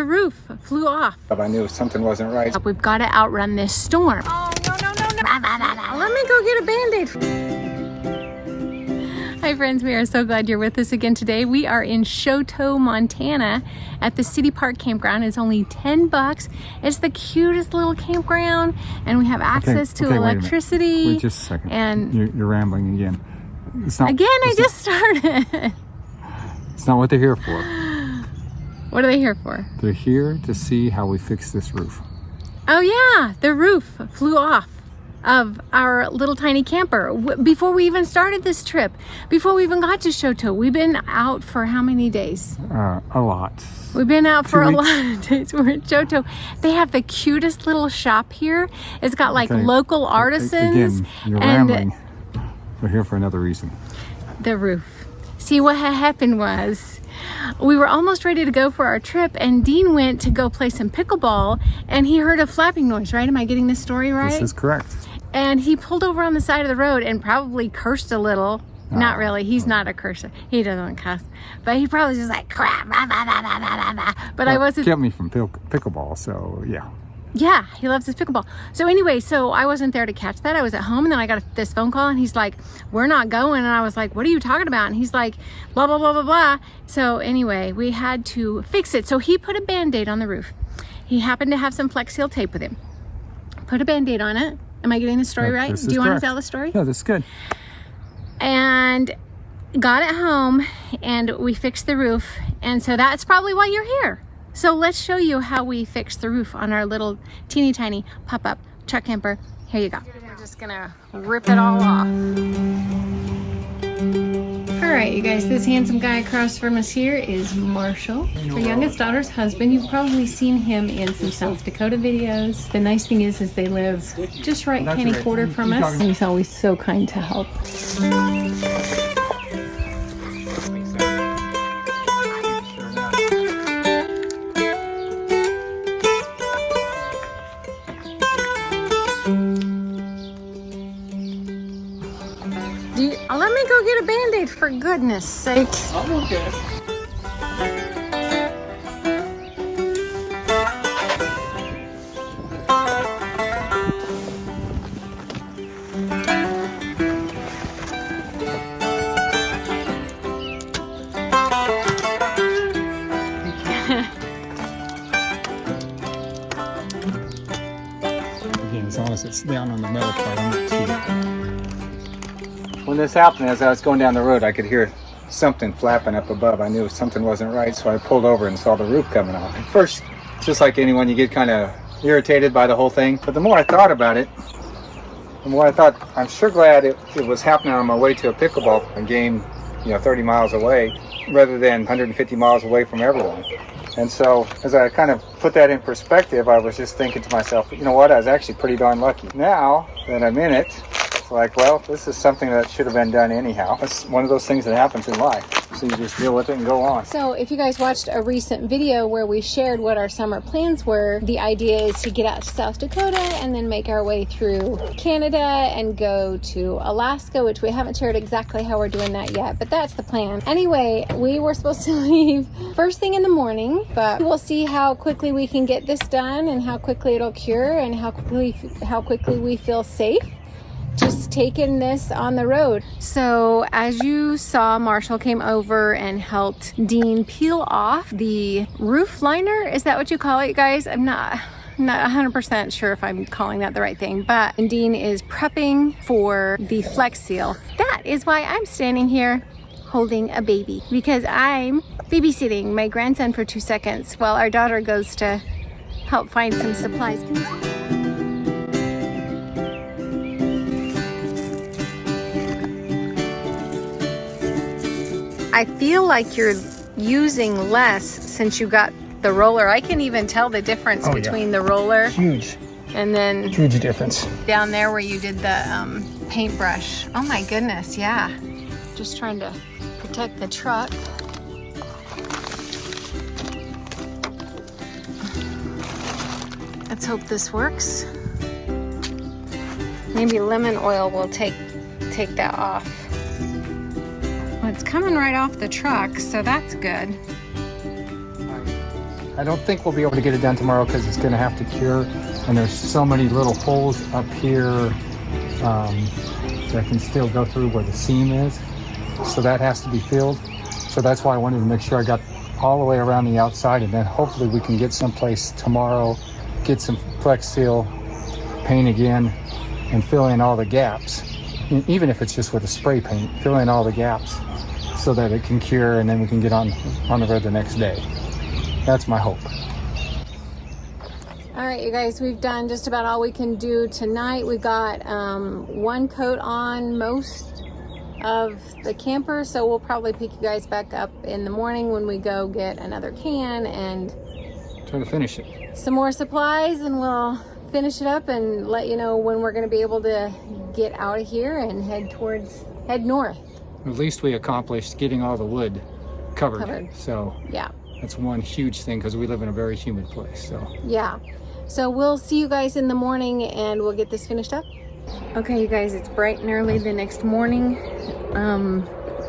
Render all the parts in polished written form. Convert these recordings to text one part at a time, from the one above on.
the roof flew off. I knew something wasn't right. We've got to outrun this storm. Oh, no. Let me go get a Band-Aid. Hi friends, we are so glad you're with us again today. We are in Choteau, Montana at the City Park Campground. It's only $10. It's the cutest little campground and we have access to electricity. Wait just a second. And you're rambling again. I just started. It's not what they're here for. What are they here for? They're here to see how we fix this roof. Oh yeah, the roof flew off of our little tiny camper before we even started this trip, before we even got to Choteau. We've been out for how many days? A lot. We've been out for a lot of days. We're in Choteau. They have the cutest little shop here. It's got like local artisans. Again, you're rambling. We're here for another reason. The roof. See, what had happened was we were almost ready to go for our trip and Dean went to go play some pickleball and he heard a flapping noise, right? Am I getting this story right? This is correct. And he pulled over on the side of the road and probably cursed a little. Not really. He's not a cursor. He doesn't cuss. But he probably just like crap. But I wasn't. Kept me from pickleball, so yeah. Yeah, he loves his pickleball. So anyway, so I wasn't there to catch that. I was at home and then I got this phone call and he's like, we're not going. And I was like, what are you talking about? And he's like, blah, blah, blah, blah, blah. So anyway, we had to fix it. So he put a Band-Aid on the roof. He happened to have some Flex Seal tape with him. Put a Band-Aid on it. Am I getting the story right? Do you want to tell the story? No, this is good. And got it home and we fixed the roof. And so that's probably why you're here. So let's show you how we fixed the roof on our little teeny tiny pop-up truck camper. Here you go. We're just gonna rip it all off. All right, you guys, this handsome guy across from us here is Marshall, our youngest daughter's husband. You've probably seen him in some South Dakota videos. The nice thing is they live just right canny quarter from us. And he's always so kind to help. Let me go get a Band-Aid for goodness sake. I'm okay. Again, as long as it's down on the metal part, I'm not too. When this happened, as I was going down the road, I could hear something flapping up above. I knew something wasn't right, so I pulled over and saw the roof coming off. At first, just like anyone, you get kind of irritated by the whole thing. But the more I thought about it, the more I thought, I'm sure glad it was happening on my way to a pickleball game, 30 miles away, rather than 150 miles away from everyone. And so, as I kind of put that in perspective, I was just thinking to myself, you know what, I was actually pretty darn lucky. Now that I'm in it, like, well, this is something that should have been done anyhow. It's one of those things that happens in life. So you just deal with it and go on. So if you guys watched a recent video where we shared what our summer plans were, the idea is to get out to South Dakota and then make our way through Canada and go to Alaska, which we haven't shared exactly how we're doing that yet, but that's the plan. Anyway, we were supposed to leave first thing in the morning, but we'll see how quickly we can get this done and how quickly it'll cure and how quickly we feel safe just taking this on the road. So as you saw, Marshall came over and helped Dean peel off the roof liner. Is that what you call it, guys? I'm not 100% sure if I'm calling that the right thing, but Dean is prepping for the Flex Seal. That is why I'm standing here holding a baby, because I'm babysitting my grandson for 2 seconds while our daughter goes to help find some supplies. I feel like you're using less since you got the roller. I can even tell the difference between the roller. Huge. And then huge difference. Down there where you did the paintbrush. Oh my goodness, yeah. Just trying to protect the truck. Let's hope this works. Maybe lemon oil will take that off. Well, it's coming right off the truck, so that's good. I I don't think we'll be able to get it done tomorrow because it's going to have to cure, and there's so many little holes up here that can still go through where the seam is, so that has to be filled. So that's why I wanted to make sure I got all the way around the outside, and then hopefully we can get someplace tomorrow, get some Flex Seal, paint again, and fill in all the gaps. Even if it's just with a spray paint, fill in all the gaps so that it can cure, and then we can get on the road the next day. That's my hope. All right, you guys, we've done just about all we can do tonight. We got one coat on most of the camper, so we'll probably pick you guys back up in the morning when we go get another can and try to finish it. Some more supplies, and we'll finish it up and let you know when we're going to be able to get out of here and head north. At least we accomplished getting all the wood covered. So yeah, that's one huge thing because we live in a very humid place. So yeah, so we'll see you guys in the morning and we'll get this finished up. Okay, you guys, it's bright and early the next morning.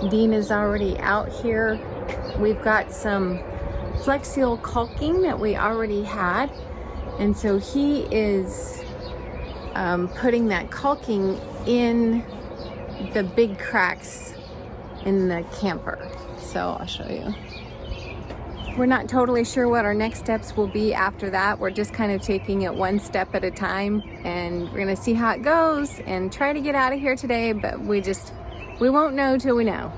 Dean is already out here. We've got some Flex Seal caulking that we already had, and so he is putting that caulking in the big cracks in the camper. So I'll show you. We're not totally sure what our next steps will be after that. We're just kind of taking it one step at a time, and we're gonna see how it goes and try to get out of here today, but we won't know till we know.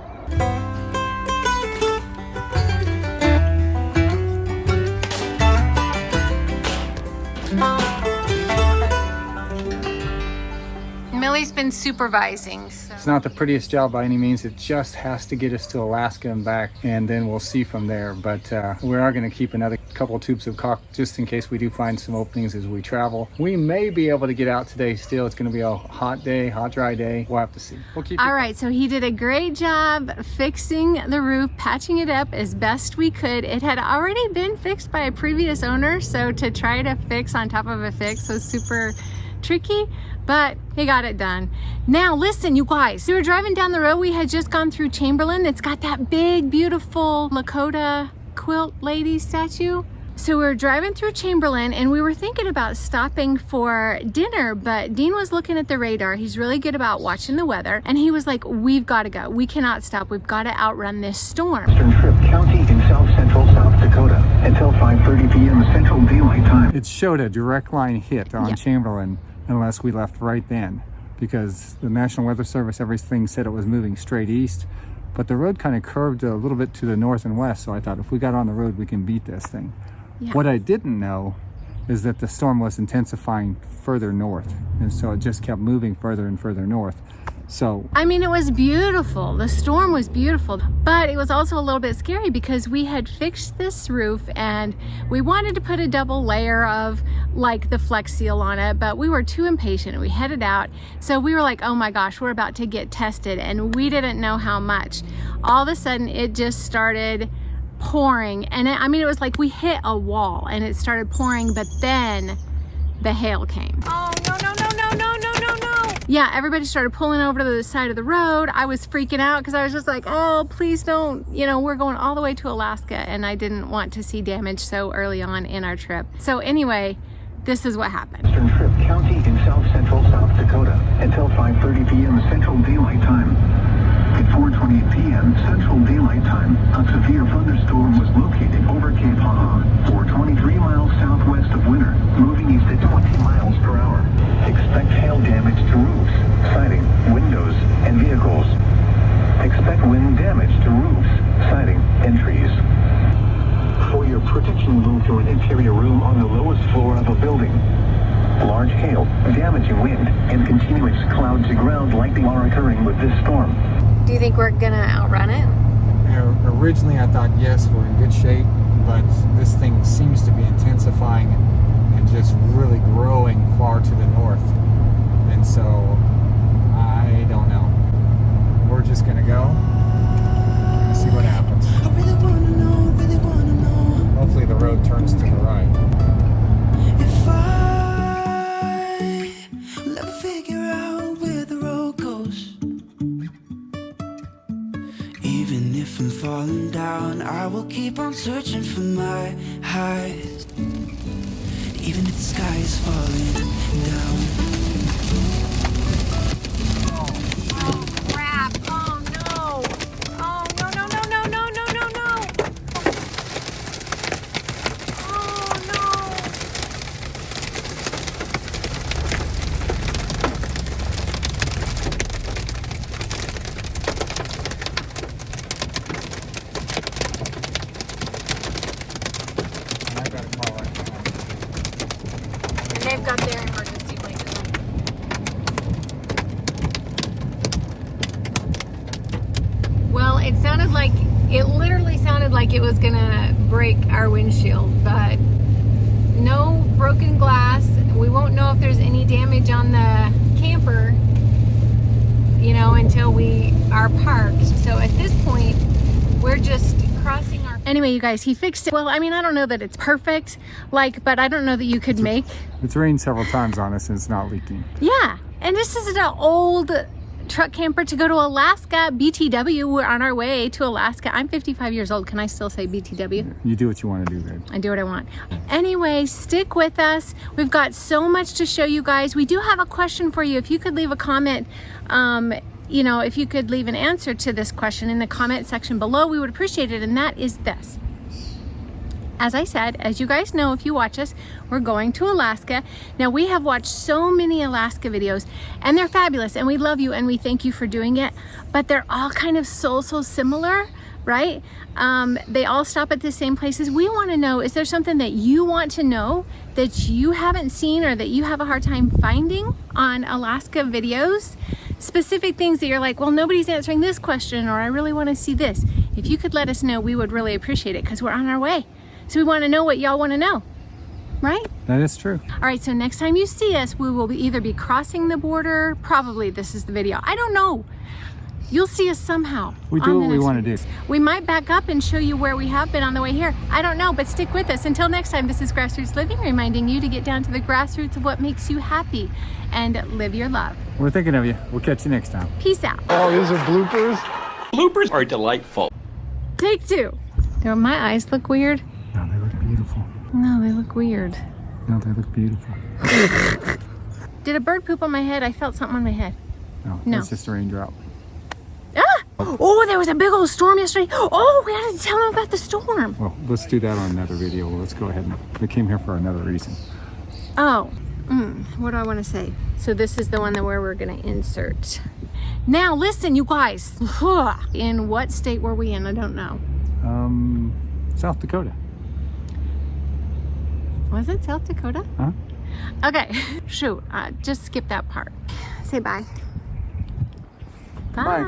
Millie's been supervising. So. It's not the prettiest job by any means. It just has to get us to Alaska and back, and then we'll see from there. But we are going to keep another couple tubes of caulk just in case we do find some openings as we travel. We may be able to get out today still. It's going to be a hot day, hot, dry day. We'll have to see. We'll keep. All right, so he did a great job fixing the roof, patching it up as best we could. It had already been fixed by a previous owner, so to try to fix on top of a fix was super tricky, but he got it done. Now listen, you guys, we were driving down the road. We had just gone through Chamberlain. It's got that big, beautiful Lakota quilt lady statue. So we were driving through Chamberlain, and we were thinking about stopping for dinner, but Dean was looking at the radar. He's really good about watching the weather, and he was like, we've got to go. We cannot stop. We've got to outrun this storm. Western Trip County in south-central South Dakota until 5:30 p.m. Central Daylight Time. It showed a direct line hit on Chamberlain unless we left right then, because the National Weather Service, everything said it was moving straight east, but the road kind of curved a little bit to the north and west, so I thought if we got on the road we can beat this thing. Yeah. What I didn't know is that the storm was intensifying further north, and so it just kept moving further and further north. So I mean, it was beautiful. The storm was beautiful, but it was also a little bit scary because we had fixed this roof and we wanted to put a double layer of like the Flex Seal on it, but we were too impatient. We headed out, so we were like, oh my gosh, we're about to get tested, and we didn't know how much. All of a sudden it just started pouring, and I mean, it was like we hit a wall and it started pouring, but then the hail came. Oh no, no, no, no, no, no, no, no. Yeah, everybody started pulling over to the side of the road. I was freaking out because I was just like, oh, please don't, you know, we're going all the way to Alaska, and I didn't want to see damage so early on in our trip. So anyway, this is what happened. Western Trip County in south-central South Dakota until 5:30 p.m. Central Daylight Time. At 4:28 p.m. Central Daylight Time, a severe thunderstorm was located over Cape Haha, 423 miles southwest of Winter, moving east at 20 miles per hour. Expect hail damage to roofs, siding, windows, and vehicles. Expect wind damage to roofs, siding, and trees. For your protection, move to an interior room on the lowest floor of a building. Large hail, damaging wind, and continuous cloud to ground lightning are occurring with this storm. Do you think we're gonna outrun it? Originally I thought yes, we're in good shape, but this thing seems to be intensifying and just really growing far to the north, and so I don't know. We're just gonna go and see what happens. I really wanna know, really wanna know. Hopefully the road turns to the right. If I never figure out where the road goes, even if I'm falling down, I will keep on searching for my highs, even if the sky is falling down. Oh crap! Oh no! Oh no no no no no no no no! Oh no! I got a call right now. They've got their emergency blanket on. Well, it literally sounded like it was gonna break our windshield, but no broken glass. We won't know if there's any damage on the camper, you know, until we are parked. So at this point, we're just crossing our... Anyway, you guys, he fixed it. Well, I mean, I don't know that it's perfect, but I don't know that you could make... It's rained several times on us and it's not leaking. Yeah, and this is an old truck camper to go to Alaska, BTW. We're on our way to Alaska. I'm 55 years old. Can I still say BTW? You do what you want to do, babe. I do what I want. Anyway, stick with us. We've got so much to show you guys. We do have a question for you. If you could leave a comment, you know, if you could leave an answer to this question in the comment section below, we would appreciate it. And that is this. As I said, as you guys know, if you watch us, we're going to Alaska. Now, we have watched so many Alaska videos and they're fabulous and we love you and we thank you for doing it, but they're all kind of so similar, right? They all stop at the same places. We want to know, is there something that you want to know that you haven't seen or that you have a hard time finding on Alaska videos? Specific things that you're like, well, nobody's answering this question, or I really want to see this. If you could let us know, we would really appreciate it because we're on our way. So we want to know what y'all want to know, right? That is true. All right, so next time you see us, we will either be crossing the border, probably this is the video. I don't know. You'll see us somehow. We do what we want to do. We might back up and show you where we have been on the way here. I don't know, but stick with us. Until next time, this is Grassroots Living, reminding you to get down to the grassroots of what makes you happy and live your love. We're thinking of you. We'll catch you next time. Peace out. Oh, these are bloopers? Bloopers are delightful. Take two. Do my eyes look weird? No, they look beautiful. No, they look weird. No, they look beautiful. Did a bird poop on my head? I felt something on my head. No, No. that's just a raindrop. Ah! Oh, there was a big old storm yesterday. Oh, we had to tell them about the storm. Well, let's do that on another video. Let's go ahead. We came here for another reason. Oh, what do I want to say? So this is the one where we're going to insert. Now, listen, you guys. In what state were we in? I don't know. South Dakota. Was it South Dakota? Huh? Okay, shoot. Just skip that part. Say bye. Bye.